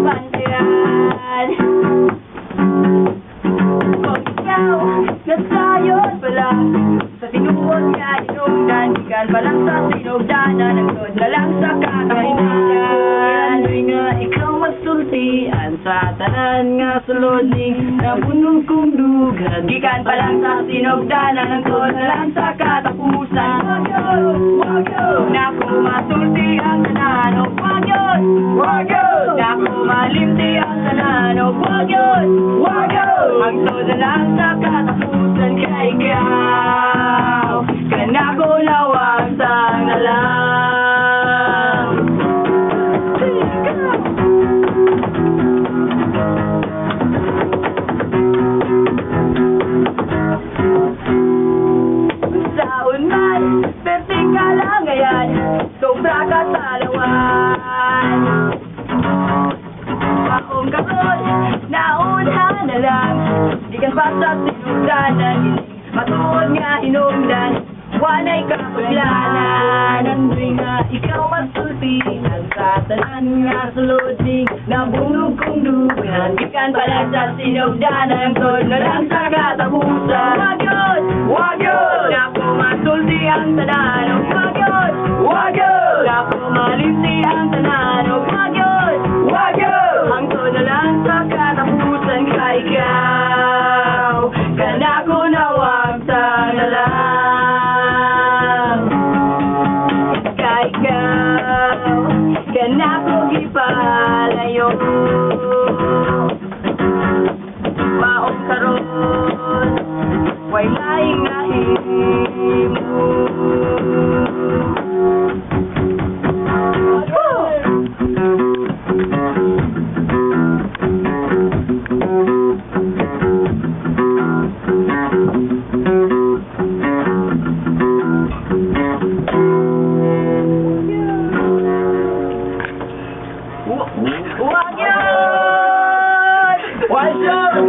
bantayan. Kung ikaw nasayod pala sa sinuot niya inugdan, ikan pa lang sa sinugdanan, nagtod na lang sa kakahinan. Ano'y nga ikaw magsultian sa tanan nga suloding nabunog kong dugan, ikan pa lang sa sinugdanan, nagtod na lang sa katapusan. Wag yun, naku masulti ang tanan, o wag yun, naku malimti ang tanan, o wag yun, ang tod na lang sa katapusan kay ikaw, kanako lawag sang na lang. Saon man, perting ka lang ngayon, sobra ka sa lawan. Paong karon, nauna na lang, di ka pa sa sinugdanan, matuod nga hinungdan, wanay kapaglanan. Ano'y nga ikaw masultian sa tanan nga suloding nabunog kong dugan, ikan pa lang sa sinugdanan, tod na lang sa katapusan. Wag yun, naku masulti ang tanan, o wag yun, naku malimti ang tanan, o wag yun, ang tod na lang sa katapusan kay ikaw, kanako nawag sang na lang. Kay ikaw, kanako gipalayo, maong karon, way laing nahimo. Wag yun! Wag yun!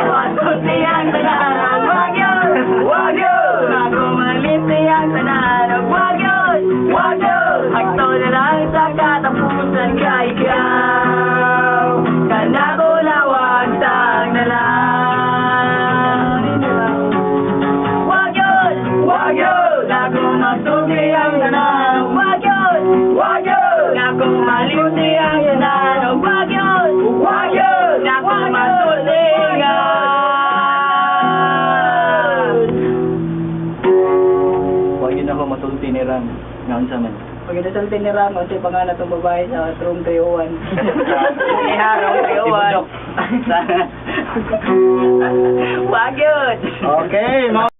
Masulti ang tanan, wag yun! Ako malimti ang tanan, wag yun! Agto na lang sa katapusan kay ikaw, kanako lawag sang na lang. Wag yun! Ako masulti ang tanan, wag yun! Ako malimti ang tanan, wag yun! Ako masulti nga. Huwag yun ako matulti ni Ram. Ngayon sa man. Pag inasulti ni Ram, kasi pa nga na itong babae sa room 301. Room 301. Wag yun! Okay,